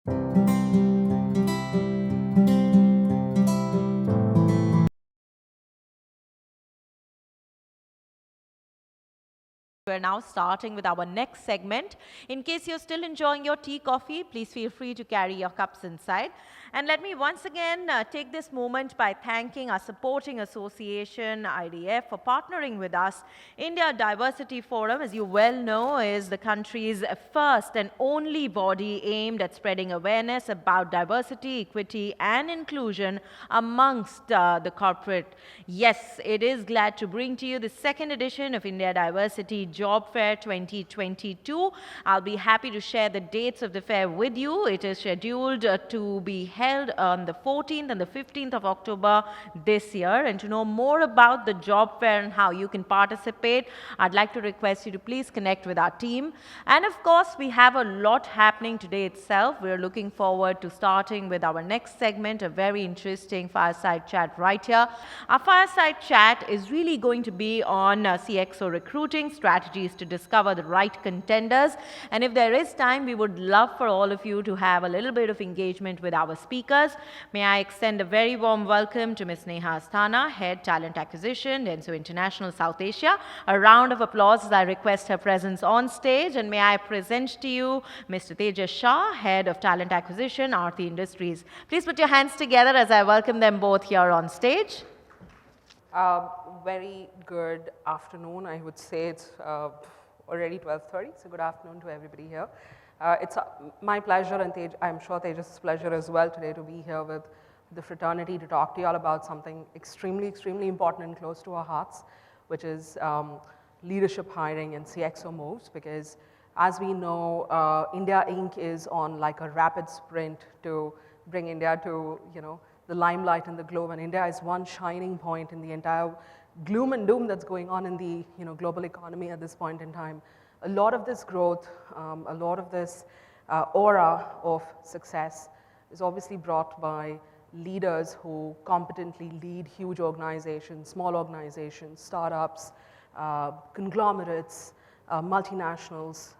We're now starting with our next segment. In case you're still enjoying your tea, coffee, please feel free to carry your cups inside. And let me once again take this moment by thanking our supporting association, IDF, for partnering with us. India Diversity Forum, as you well know, is the country's first and only body aimed at spreading awareness about diversity, equity, and inclusion amongst the corporate. Yes, it is glad to bring to you the second edition of India Diversity Job Fair 2022. I'll be happy to share the dates of the fair with you. It is scheduled to be held on the 14th and the 15th of October this year. And to know more about the job fair and how you can participate, I'd like to request you to please connect with our team. And of course, we have a lot happening today itself. We're looking forward to starting with our next segment, a very interesting fireside chat right here. Our fireside chat is really going to be on CXO recruiting strategies to discover the right contenders. And if there is time, we would love for all of you to have a little bit of engagement with our speakers. May I extend a very warm welcome to Ms. Neha Asthana, Head Talent Acquisition, Denstu International South Asia. A round of applause as I request her presence on stage. And may I present to you Mr. Tejas Shah, Head of Talent Acquisition, Aarti Industries. Please put your hands together as I welcome them both here on stage. Very good afternoon. I would say it's already 12:30, so good afternoon to everybody here. It's my pleasure, and I'm sure Tejas' pleasure as well today, to be here with the fraternity to talk to you all about something extremely, extremely important and close to our hearts, which is leadership hiring and CXO moves. Because as we know, India Inc. is on like a rapid sprint to bring India to, the limelight in the globe, and India is one shining point in the entire gloom and doom that's going on in the global economy at this point in time. A lot of this growth, a lot of this aura of success is obviously brought by leaders who competently lead huge organizations, small organizations, startups, conglomerates, multinationals,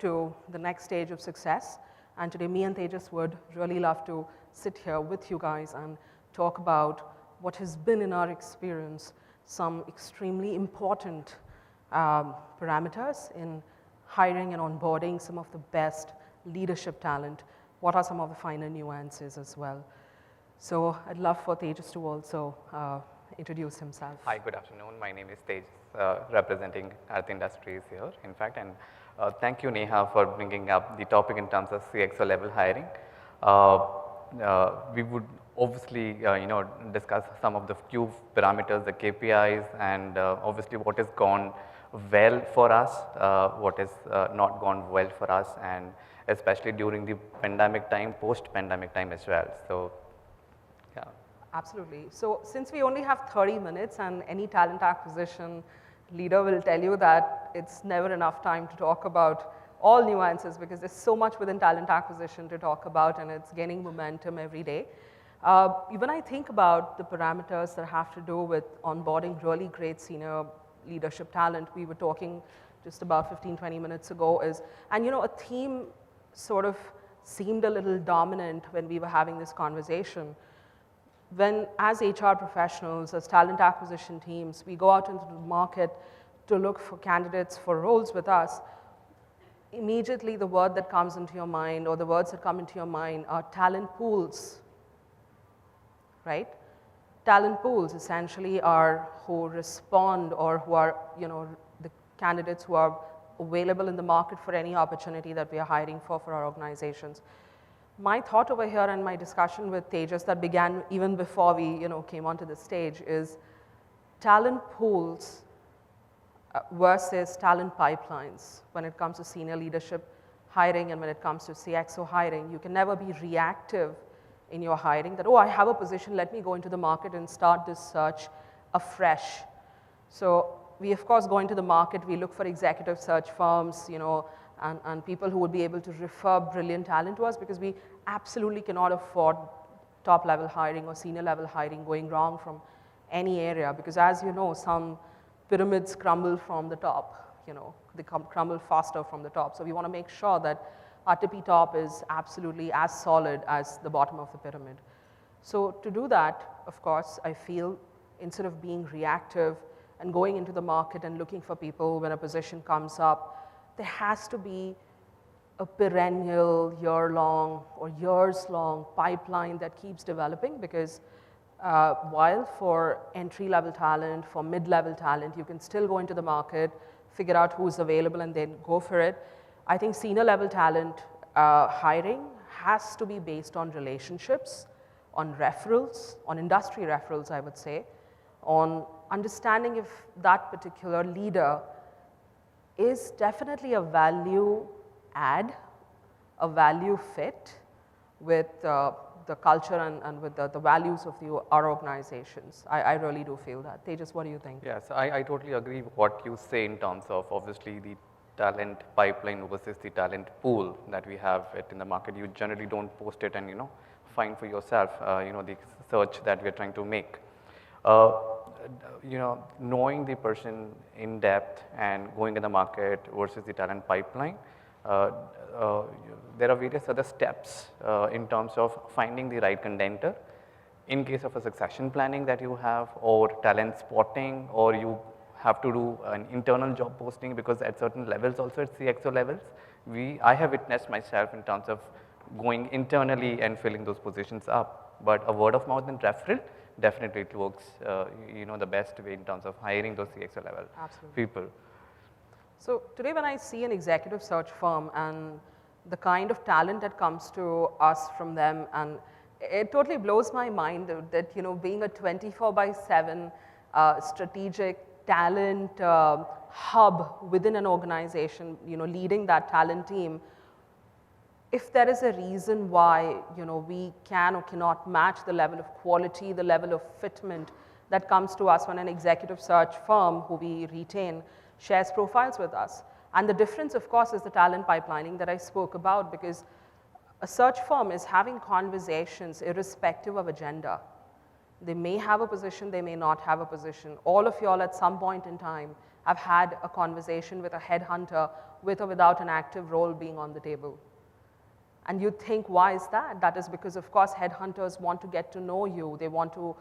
to the next stage of success. And today, me and Tejas would really love to sit here with you guys and talk about what has been, in our experience, some extremely important parameters in hiring and onboarding some of the best leadership talent. What are some of the finer nuances as well? So I'd love for Tejas to also introduce himself. Hi, good afternoon. My name is Tejas, representing Aarti Industries here, in fact. And thank you, Neha, for bringing up the topic in terms of CXO level hiring. We would obviously, discuss some of the few parameters, the KPIs, and obviously what has gone well for us, what has not gone well for us, and especially during the pandemic time, post-pandemic time as well. So, yeah. Absolutely. So since we only have 30 minutes, and any talent acquisition leader will tell you that it's never enough time to talk about all nuances, because there's so much within talent acquisition to talk about, and it's gaining momentum every day. When I think about the parameters that have to do with onboarding really great senior leadership talent, we were talking just about 15, 20 minutes ago and a theme sort of seemed a little dominant when we were having this conversation. When, as HR professionals, as talent acquisition teams, we go out into the market to look for candidates for roles with us, immediately the word that comes into your mind, or the words that come into your mind, are talent pools, right? Talent pools essentially are who respond, or who are, the candidates who are available in the market for any opportunity that we are hiring for our organizations. My thought over here, and my discussion with Tejas that began even before we came onto the stage, is talent pools versus talent pipelines when it comes to senior leadership hiring and when it comes to CXO hiring. You can never be reactive in your hiring, that, oh, I have a position, let me go into the market and start this search afresh. So we, of course, go into the market, we look for executive search firms, and people who would be able to refer brilliant talent to us, because we absolutely cannot afford top-level hiring or senior-level hiring going wrong from any area, because as you know, some pyramids crumble from the top, they crumble faster from the top. So we want to make sure that our tippy top is absolutely as solid as the bottom of the pyramid. So to do that, of course, I feel instead of being reactive and going into the market and looking for people when a position comes up, there has to be a perennial, year-long or years-long pipeline that keeps developing, because while for entry-level talent, for mid-level talent, you can still go into the market, figure out who's available and then go for it. I think senior-level talent hiring has to be based on relationships, on referrals, on industry referrals, I would say, on understanding if that particular leader is definitely a value add, a value fit with the culture and with the values of our organizations. I really do feel that. Tejas, what do you think? Yes, I totally agree with what you say in terms of obviously the talent pipeline versus the talent pool that we have it in the market. You generally don't post it and find for yourself the search that we are trying to make. Knowing the person in depth and going in the market versus the talent pipeline, there are various other steps in terms of finding the right contender. In case of a succession planning that you have, or talent spotting, or you have to do an internal job posting, because at certain levels also at CXO levels, I have witnessed myself in terms of going internally and filling those positions up. But a word of mouth and referral, definitely it works the best way in terms of hiring those CXO level people. So today when I see an executive search firm and the kind of talent that comes to us from them, and it totally blows my mind that being a 24/7 strategic talent hub within an organization, leading that talent team, if there is a reason why we can or cannot match the level of quality, the level of fitment that comes to us when an executive search firm who we retain shares profiles with us. And the difference, of course, is the talent pipelining that I spoke about, because a search firm is having conversations irrespective of agenda. They may have a position, they may not have a position. All of y'all at some point in time have had a conversation with a headhunter with or without an active role being on the table. And you think, why is that? That is because, of course, headhunters want to get to know you. They want to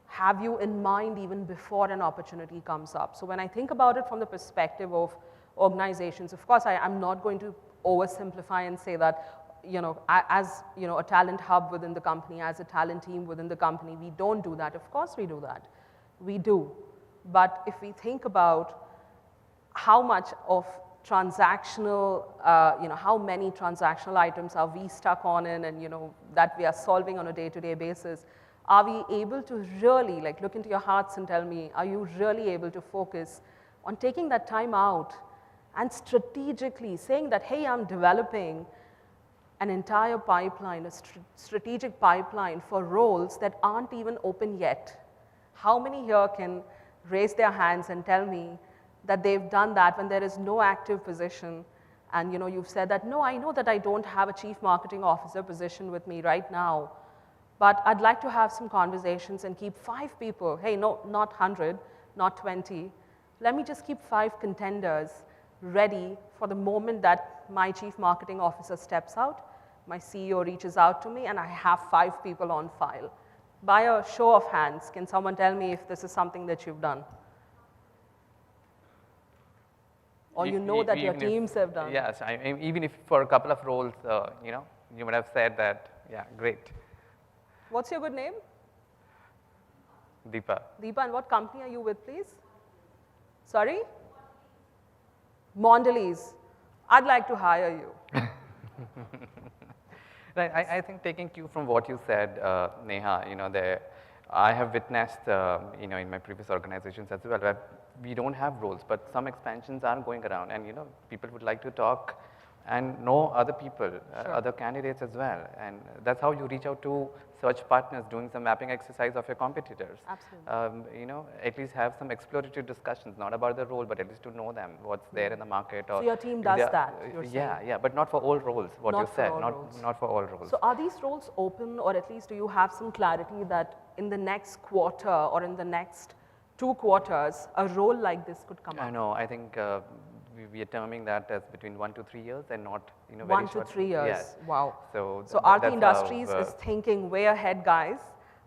have you in mind even before an opportunity comes up. So when I think about it from the perspective of organizations, of course, I'm not going to oversimplify and say that, as a talent hub within the company, as a talent team within the company, we don't do that. Of course we do that. We do. But if we think about how much of transactional, how many transactional items are we stuck on in, and that we are solving on a day-to-day basis, are we able to really look into your hearts and tell me, are you really able to focus on taking that time out and strategically saying that, hey, I'm developing an entire pipeline, a strategic pipeline for roles that aren't even open yet? How many here can raise their hands and tell me that they've done that when there is no active position, and you've said that, no, I know that I don't have a chief marketing officer position with me right now, but I'd like to have some conversations and keep 5 people, hey, no, not 100, not 20, let me just keep 5 contenders ready for the moment that my chief marketing officer steps out, my CEO reaches out to me, and I have 5 people on file. By a show of hands, can someone tell me if this is something that you've done? Or that your teams have done? Yes, even if for a couple of roles, you would have said that, yeah, great. What's your good name? Deepa. Deepa, and what company are you with, please? Sorry? Mondelez. I'd like to hire you. Right, I think taking cue from what you said, Neha, I have witnessed, in my previous organizations as well, where we don't have roles, but some expansions are going around, and people would like to talk and know other people, Sure. other candidates as well, and that's how you reach out to search partners, doing some mapping exercise of your competitors. Absolutely. At least have some exploratory discussions, not about the role, but at least to know them, what's there in the market. So your team does that, you're saying? Yeah, but not for all roles, what you said, not for all roles. So are these roles open, or at least do you have some clarity that in the next quarter or in the next 2 quarters, a role like this could come up? I know, I think we are terming that as between 1 to 3 years and not, very 1 to short. 3 years. Yes. Wow. So, So that's Aarti how, Industries is thinking way ahead, guys.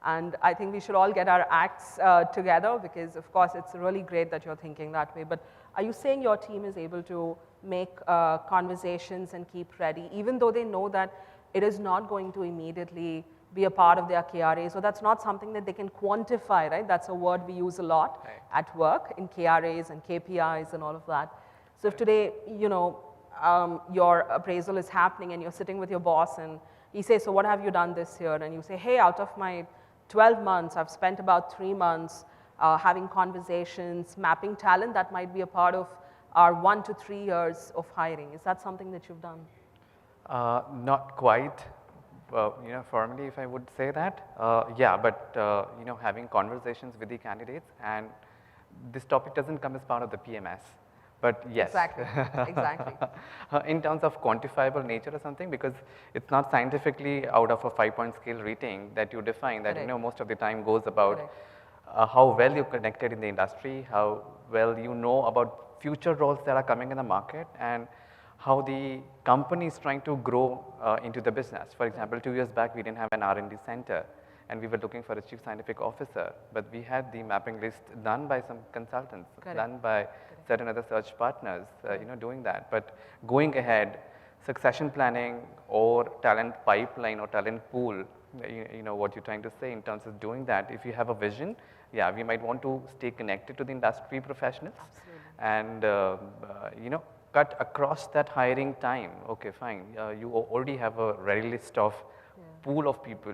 And I think we should all get our acts together because, of course, it's really great that you're thinking that way. But are you saying your team is able to make conversations and keep ready, even though they know that it is not going to immediately be a part of their KRA? So that's not something that they can quantify, right? That's a word we use a lot Right. at work in KRAs and KPIs and all of that. So if today, your appraisal is happening and you're sitting with your boss and he says, so what have you done this year? And you say, hey, out of my 12 months, I've spent about 3 months having conversations, mapping talent that might be a part of our 1 to 3 years of hiring. Is that something that you've done? Not quite, formally, if I would say that. Yeah, but, having conversations with the candidates, and this topic doesn't come as part of the PMS, but yes. Exactly, exactly. In terms of quantifiable nature or something, because it's not scientifically out of a 5-point scale rating that you define that, Correct. most of the time goes about Correct. how well you're connected in the industry, how well you know about future roles that are coming in the market, and how the company is trying to grow into the business. For example, 2 years back, we didn't have an R&D center, and we were looking for a chief scientific officer, but we had the mapping list done by some consultants, Correct. done by certain other search partners, doing that. But going ahead, succession planning or talent pipeline or talent pool, what you're trying to say in terms of doing that, if you have a vision, yeah, we might want to stay connected to the industry professionals. Absolutely. And, cut across that hiring time. Okay, fine. You already have a ready list of pool of people.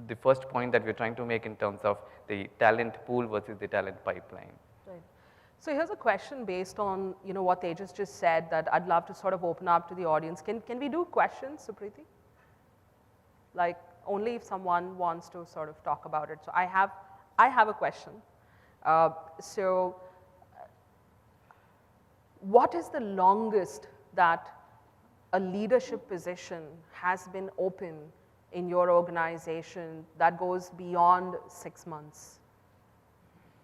The first point that we're trying to make in terms of the talent pool versus the talent pipeline. Right. So here's a question based on what Tejas just said that I'd love to sort of open up to the audience. Can we do questions, Supriti? Like only if someone wants to sort of talk about it. So I have a question. What is the longest that a leadership position has been open in your organization that goes beyond 6 months?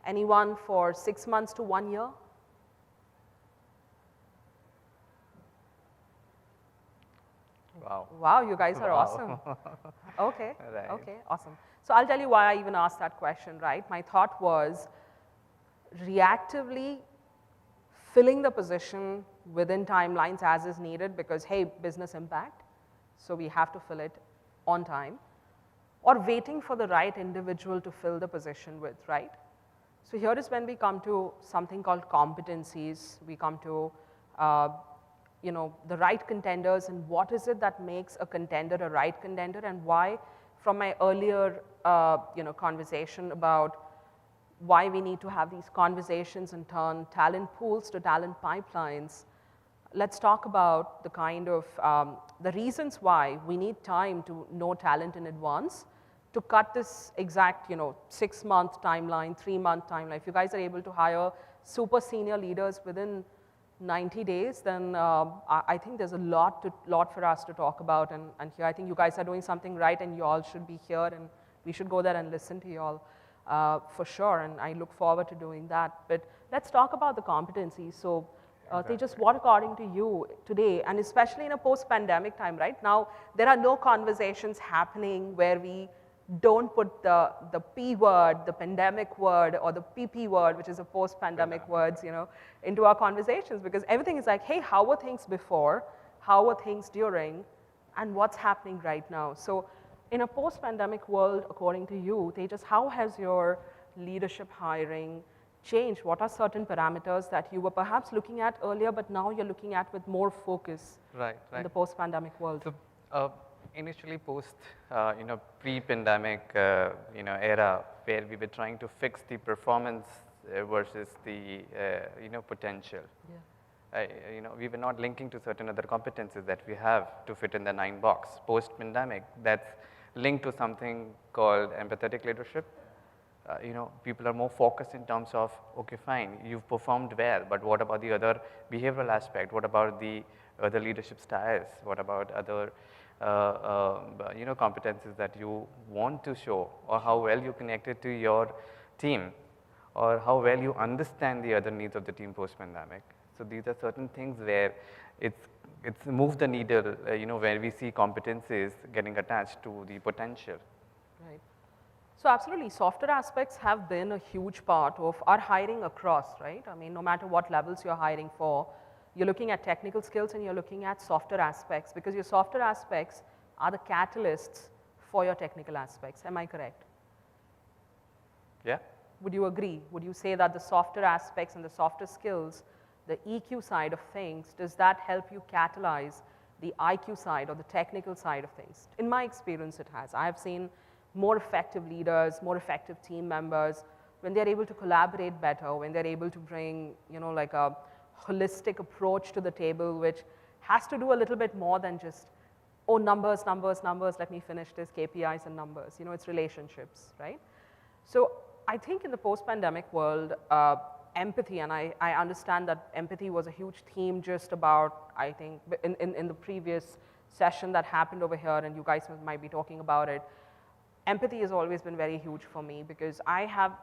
Anyone for 6 months to 1 year? Wow. Wow, you guys are Wow. awesome. Okay, Right. okay, awesome. So I'll tell you why I even asked that question, right? My thought was reactively filling the position within timelines as is needed because, hey, business impact, so we have to fill it on time, or waiting for the right individual to fill the position with, right? So here is when we come to something called competencies. We come to, the right contenders and what is it that makes a contender a right contender and why, from my earlier, conversation about why we need to have these conversations and turn talent pools to talent pipelines, let's talk about the kind of, the reasons why we need time to know talent in advance to cut this exact, 6-month timeline, 3-month timeline. If you guys are able to hire super senior leaders within 90 days, then I think there's a lot for us to talk about. And here, I think you guys are doing something right and you all should be here and we should go there and listen to you all. For sure, and I look forward to doing that. But let's talk about the competencies. So, Tejas, what according to you today, and especially in a post-pandemic time, right now, there are no conversations happening where we don't put the P word, the pandemic word, or the PP word, which is a post-pandemic words, into our conversations because everything is like, hey, how were things before? How were things during? And what's happening right now? So, in a post-pandemic world, according to you, Tejas, how has your leadership hiring changed? What are certain parameters that you were perhaps looking at earlier, but now you're looking at with more focus in the post-pandemic world? So, initially post, pre-pandemic, era where we were trying to fix the performance versus the, potential. Yeah. We were not linking to certain other competencies that we have to fit in the 9 box. Post-pandemic, that's linked to something called empathetic leadership. People are more focused in terms of, okay, fine, you've performed well, but what about the other behavioral aspect? What about the other leadership styles? What about other, competencies that you want to show, or how well you connected to your team, or how well you understand the other needs of the team post-pandemic? So these are certain things where it's moved the needle, where we see competencies getting attached to the potential. Right. So absolutely, softer aspects have been a huge part of our hiring across, right? I mean, no matter what levels you're hiring for, you're looking at technical skills and you're looking at softer aspects because your softer aspects are the catalysts for your technical aspects. Am I correct? Yeah. Would you agree? Would you say that the softer aspects and the softer skills, the EQ side of things, does that help you catalyze the IQ side or the technical side of things? In my experience, it has. I have seen more effective leaders, more effective team members, when they're able to collaborate better, when they're able to bring, like a holistic approach to the table, which has to do a little bit more than just, oh, numbers, numbers, numbers, let me finish this, KPIs and numbers. It's relationships, right? So I think in the post-pandemic world, empathy, and I understand that empathy was a huge theme just about, I think, in the previous session that happened over here, and you guys might be talking about it. Empathy has always been very huge for me because I have,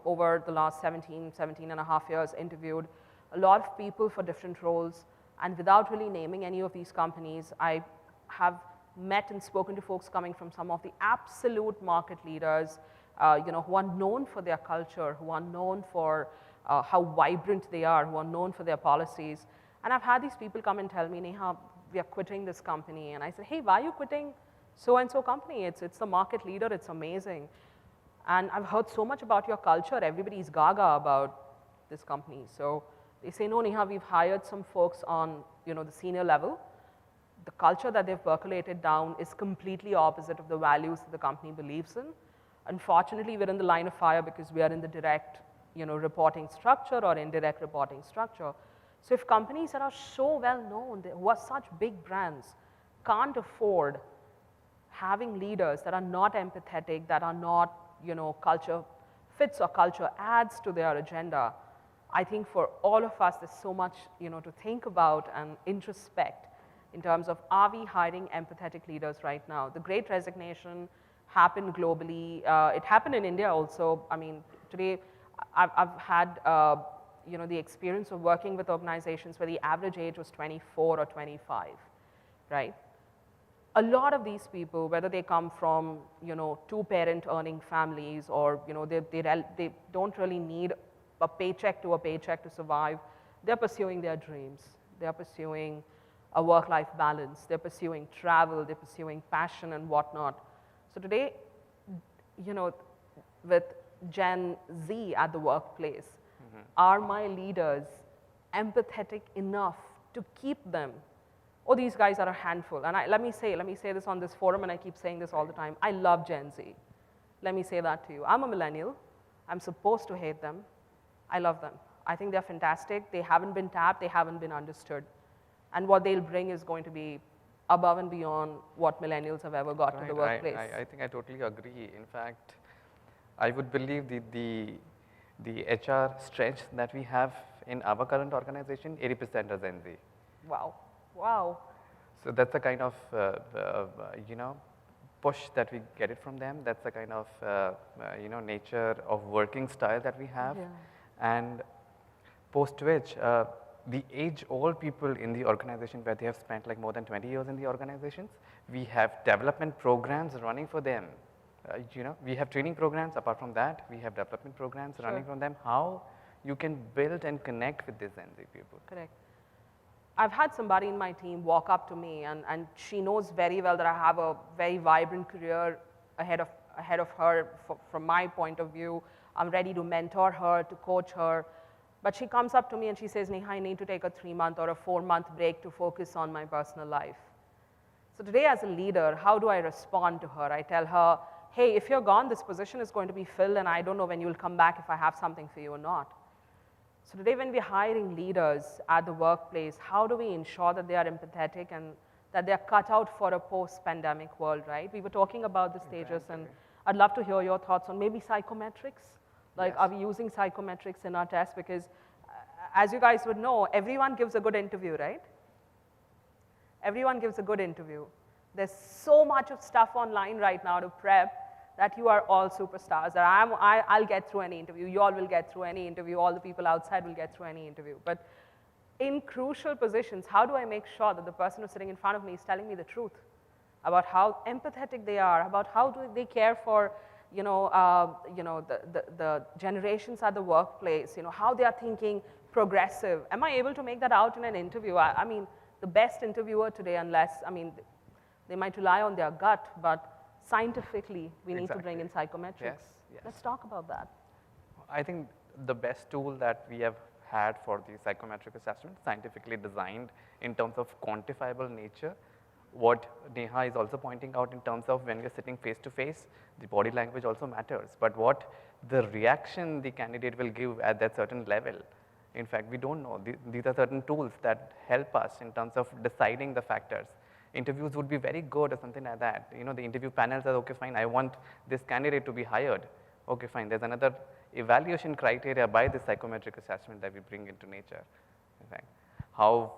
over the last 17 and a half years, interviewed a lot of people for different roles, and without really naming any of these companies, I have met and spoken to folks coming from some of the absolute market leaders, who are known for their culture, who are known for how vibrant they are, who are known for their policies. And I've had these people come and tell me, Neha, we are quitting this company. And I said, hey, why are you quitting so-and-so company? It's the market leader, it's amazing. And I've heard so much about your culture, everybody's gaga about this company. So they say, no, Neha, we've hired some folks on the senior level. The culture that they've percolated down is completely opposite of the values that the company believes in. Unfortunately, we're in the line of fire because we are in the direct reporting structure or indirect reporting structure. So if companies that are so well known, who are such big brands, can't afford having leaders that are not empathetic, that are not, culture fits or culture adds to their agenda, I think for all of us, there's so much, to think about and introspect in terms of, are we hiring empathetic leaders right now? The Great Resignation happened globally. It happened in India also. I mean, today I've had, the experience of working with organizations where the average age was 24 or 25, right? A lot of these people, whether they come from, two-parent earning families or, they don't really need a paycheck to survive, they're pursuing their dreams. They're pursuing a work-life balance. They're pursuing travel. They're pursuing passion and whatnot. So today, with Gen Z at the workplace, are my leaders empathetic enough to keep them? Oh, these guys are a handful. And let me say this on this forum, and I keep saying this all the time. I love Gen Z. Let me say that to you. I'm a millennial. I'm supposed to hate them. I love them. I think they're fantastic. They haven't been tapped. They haven't been understood. And what they'll bring is going to be above and beyond what millennials have ever got to the workplace. I think I totally agree. In fact, I would believe the HR stretch that we have in our current organization, 80% are Gen Z. Wow. Wow. So that's the kind of, push that we get it from them. That's the kind of, nature of working style that we have. Yeah. And post which, the age-old people in the organization where they have spent like more than 20 years in the organizations, we have development programs running for them. We have training programs. Apart from that, we have development programs running from them. How you can build and connect with these Gen Z people. Correct. I've had somebody in my team walk up to me, and she knows very well that I have a very vibrant career ahead of her. From my point of view, I'm ready to mentor her, to coach her. But she comes up to me and she says, Neha, I need to take a 3-month or a 4-month break to focus on my personal life. So today as a leader, how do I respond to her? I tell her, hey, if you're gone, this position is going to be filled, and I don't know when you'll come back if I have something for you or not. So today when we're hiring leaders at the workplace, how do we ensure that they are empathetic and that they're cut out for a post-pandemic world, right? We were talking about this, Tejas, and I'd love to hear your thoughts on maybe psychometrics. Like, are we using psychometrics in our tests? Because as you guys would know, everyone gives a good interview, right? Everyone gives a good interview. There's so much of stuff online right now to prep that you are all superstars. That I'll get through any interview. You all will get through any interview. All the people outside will get through any interview. But in crucial positions, how do I make sure that the person who's sitting in front of me is telling me the truth about how empathetic they are, about how do they care for, the generations at the workplace, how they are thinking progressive. Am I able to make that out in an interview? I mean, the best interviewer today, they might rely on their gut, but scientifically, we need to bring in psychometrics. Yes. Let's talk about that. I think the best tool that we have had for the psychometric assessment, scientifically designed in terms of quantifiable nature. What Neha is also pointing out in terms of when we are sitting face to face, the body language also matters. But what the reaction the candidate will give at that certain level, in fact, we don't know. These are certain tools that help us in terms of deciding the factors. Interviews would be very good or something like that. The interview panels are, okay, fine, I want this candidate to be hired. Okay, fine, there's another evaluation criteria by the psychometric assessment that we bring into nature. In fact, how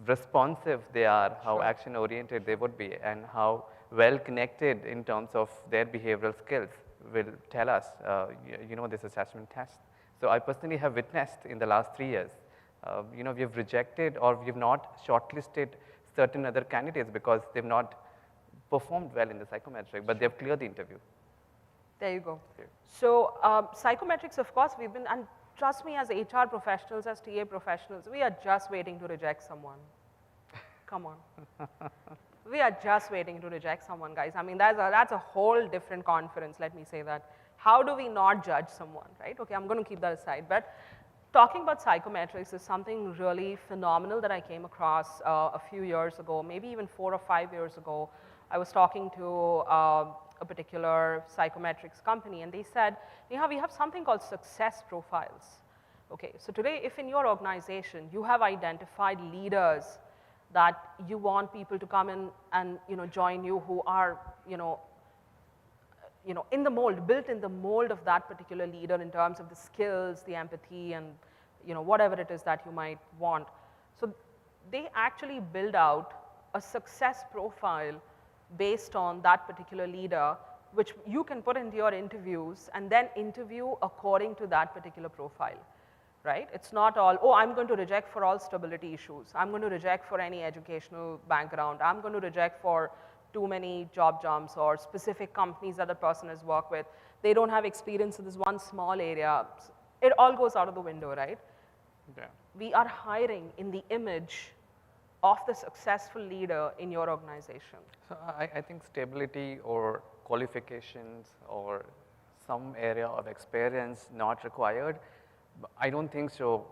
responsive they are, how action oriented they would be, and how well connected in terms of their behavioral skills will tell us, this assessment test. So I personally have witnessed in the last 3 years, we have rejected or we have not shortlisted certain other candidates because they've not performed well in the psychometric, but they've cleared the interview. There you go. Okay. So psychometrics, of course, and trust me, as HR professionals, as TA professionals, we are just waiting to reject someone. Come on. We are just waiting to reject someone, guys. I mean, that's a whole different conference, let me say that. How do we not judge someone, right? Okay, I'm going to keep that aside. But talking about psychometrics is something really phenomenal that I came across a few years ago, maybe even 4 or 5 years ago. I was talking to a particular psychometrics company, and they said, Neha, we have something called success profiles. Okay, so today, if in your organization you have identified leaders that you want people to come in and join you who are in the mold, built in the mold of that particular leader in terms of the skills, the empathy, and whatever it is that you might want. So they actually build out a success profile based on that particular leader, which you can put into your interviews and then interview according to that particular profile, right? It's not all, oh, I'm going to reject for all stability issues. I'm going to reject for any educational background. I'm going to reject for too many job jumps or specific companies that the person has worked with. They don't have experience in this one small area. It all goes out of the window, right? Yeah. We are hiring in the image of the successful leader in your organization. So I think stability or qualifications or some area of experience not required, I don't think so,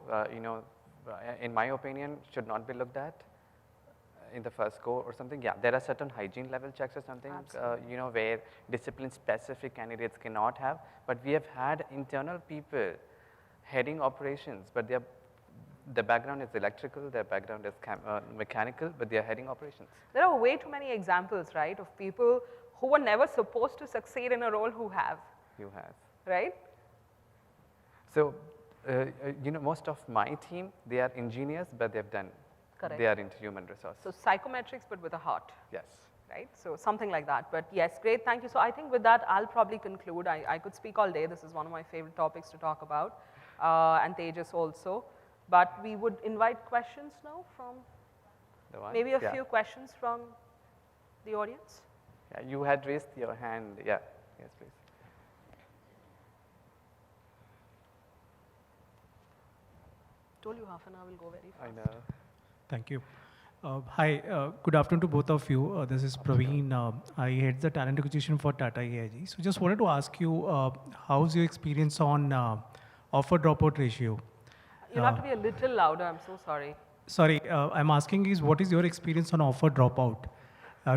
in my opinion, should not be looked at in the first go or something. Yeah, there are certain hygiene level checks or something, where discipline specific candidates cannot have, but we have had internal people heading operations, but their background is electrical, their background is mechanical, but they are heading operations. There are way too many examples, right, of people who were never supposed to succeed in a role who have. You have. Right? So, most of my team, they are engineers, but they've done, Correct. they are into human resources. So psychometrics, but with a heart. Yes. Right? So something like that. But yes, great, thank you. So I think with that, I'll probably conclude. I could speak all day. This is one of my favorite topics to talk about, and Tejas also. But we would invite questions now from, maybe a few questions from the audience. Yeah, you had raised your hand. Yeah, yes, please. Told you half an hour will go very fast. I know. Thank you. Hi, good afternoon to both of you. This is Praveen. I head the talent acquisition for Tata AIG. So just wanted to ask you, how's your experience on offer dropout ratio? You'll have to be a little louder, I'm so sorry. Sorry, I'm asking is what is your experience on offer dropout?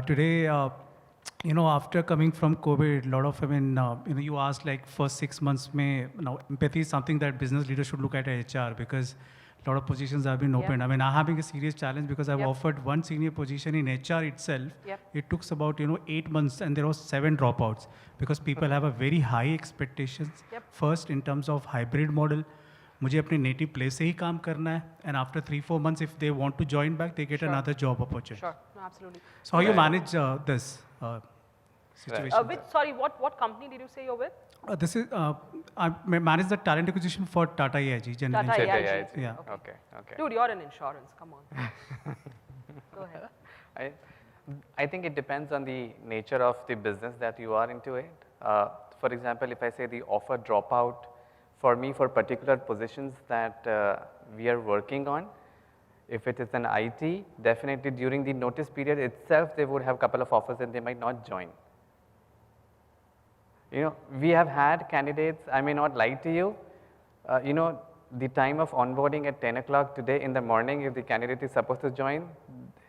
Today, after coming from COVID, a lot of, you asked like first 6 months, now empathy is something that business leaders should look at HR because a lot of positions have been opened. Yep. I'm having a serious challenge because I've Yep. offered one senior position in HR itself. Yep. It took about 8 months and there was 7 dropouts because people have a very high expectations. Yep. First, in terms of hybrid model, मुझे अपने native place से ही काम करना है, and after 3-4 months, if they want to join back, they get Sure. another job opportunity. Sure, no, absolutely. So how you manage this? situation. Sorry, what company did you say you're with? This is, I manage the talent acquisition for Tata AIG, General Tata Insurance. AIG. Yeah. Okay, okay. Dude, you're in insurance. Come on. Go ahead. I think it depends on the nature of the business that you are into it. For example, if I say the offer dropout, for me, for particular positions that we are working on, if it is an IT, definitely during the notice period itself, they would have a couple of offers and they might not join. You know, we have had candidates, I may not lie to you, you know, the time of onboarding at 10 o'clock today in the morning, if the candidate is supposed to join,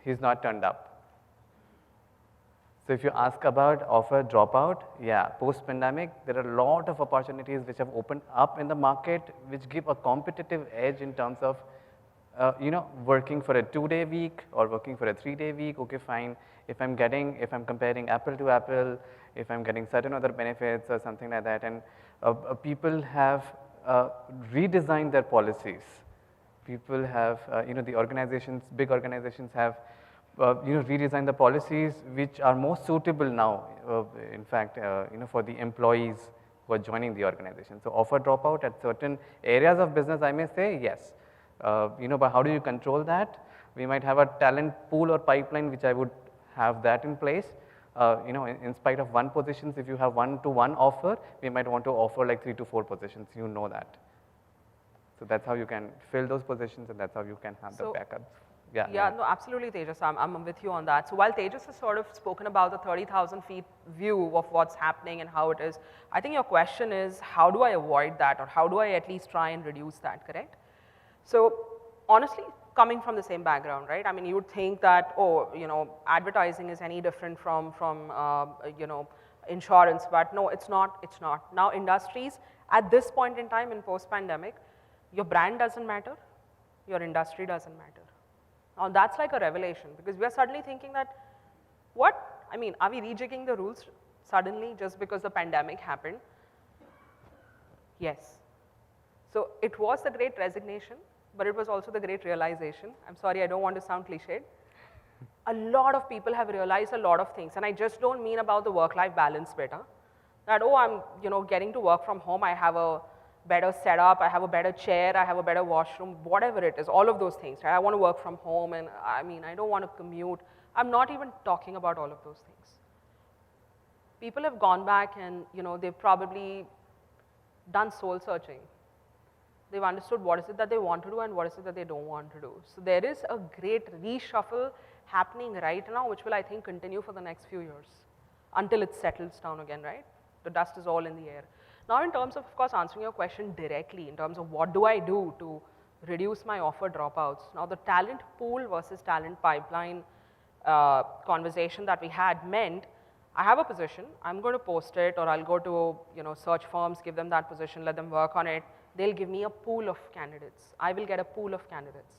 he's not turned up. So if you ask about offer dropout, yeah, post-pandemic, there are a lot of opportunities which have opened up in the market, which give a competitive edge in terms of, you know, working for a 2-day week or working for a 3-day week. Okay, fine. If I'm comparing apple to apple, if I'm getting certain other benefits or something like that, and people have redesigned their policies. People have, you know, the organizations, big organizations have, you know, redesigned the policies which are more suitable now, in fact, you know, for the employees who are joining the organization. So offer dropout at certain areas of business, I may say, yes. You know, but how do you control that? We might have a talent pool or pipeline, which I would have that in place. You know, in spite of one positions, if you have 1-to-1 offer, we might want to offer like 3 to 4 positions, you know that. So that's how you can fill those positions and that's how you can have the backups. Yeah, no, absolutely, Tejas. I'm with you on that. So while Tejas has sort of spoken about the 30,000 feet view of what's happening and how it is, I think your question is, how do I avoid that, or how do I at least try and reduce that, correct? So honestly, coming from the same background, right? I mean, you would think that, oh, you know, advertising is any different from you know, insurance, but no, it's not, it's not. Now industries, at this point in time in post-pandemic, your brand doesn't matter, your industry doesn't matter. Now that's like a revelation, because we are suddenly thinking that, what? I mean, are we rejigging the rules suddenly just because the pandemic happened? Yes. So it was the great resignation, but it was also the great realization. I'm sorry, I don't want to sound cliched. A lot of people have realized a lot of things, and I just don't mean about the work-life balance better. That, oh, I'm, you know, getting to work from home, I have a better setup, I have a better chair, I have a better washroom, whatever it is, all of those things, right? I want to work from home, and I mean, I don't want to commute. I'm not even talking about all of those things. People have gone back and, you know, they've probably done soul searching. They've understood what is it that they want to do and what is it that they don't want to do. So there is a great reshuffle happening right now, which will, I think, continue for the next few years until it settles down again, right? The dust is all in the air. Now, in terms of course, answering your question directly, in terms of what do I do to reduce my offer dropouts? Now, the talent pool versus talent pipeline conversation that we had meant, I have a position, I'm going to post it, or I'll go to, you know, search firms, give them that position, let them work on it. They'll give me a pool of candidates. I will get a pool of candidates.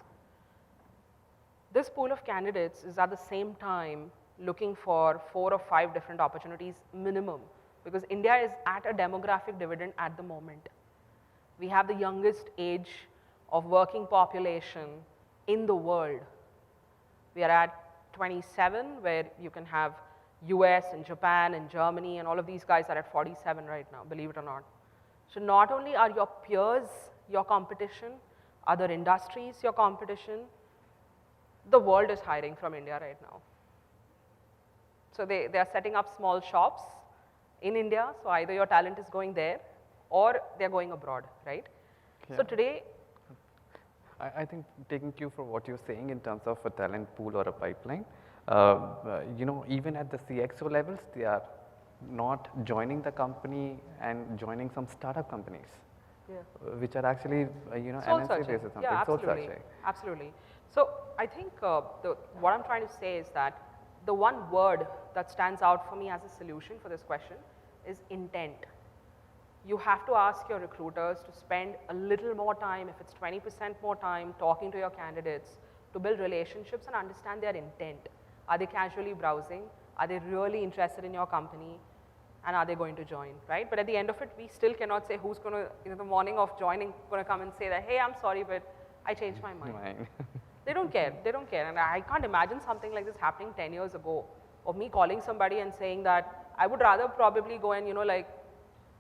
This pool of candidates is at the same time looking for 4 or 5 different opportunities minimum, because India is at a demographic dividend at the moment. We have the youngest age of working population in the world. We are at 27, where you can have US and Japan and Germany, and all of these guys are at 47 right now, believe it or not. So not only are your peers your competition, other industries your competition, the world is hiring from India right now. So they are setting up small shops in India, so either your talent is going there or they're going abroad, right? Yeah. So today, I think taking cue for what you're saying in terms of a talent pool or a pipeline, you know, even at the CXO levels, they are not joining the company and joining some startup companies, which are actually, you know, MNC based or something. Yeah, absolutely. Absolutely. So I think what I'm trying to say is that the one word that stands out for me as a solution for this question is intent. You have to ask your recruiters to spend a little more time, if it's 20% more time, talking to your candidates to build relationships and understand their intent. Are they casually browsing? Are they really interested in your company? And are they going to join, right? But at the end of it, we still cannot say who's going to, you know, the morning of joining, going to come and say that, hey, I'm sorry, but I changed my mind. They don't care. They don't care. And I can't imagine something like this happening 10 years ago, of me calling somebody and saying that, I would rather probably go and, like,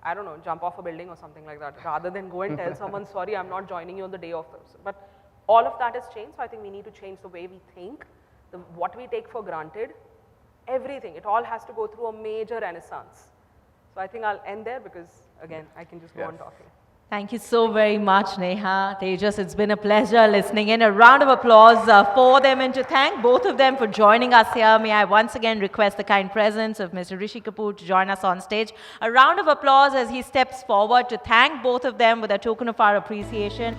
I don't know, jump off a building or something like that, rather than go and tell someone, sorry, I'm not joining you on the day of this. But all of that has changed, so I think we need to change the way we think, what we take for granted, everything. It all has to go through a major renaissance. So I think I'll end there because, again, I can just go on talking. Thank you so very much, Neha. Tejas, it's been a pleasure listening in. A round of applause for them and to thank both of them for joining us here. May I once again request the kind presence of Mr. Rishi Kapoor to join us on stage. A round of applause as he steps forward to thank both of them with a token of our appreciation.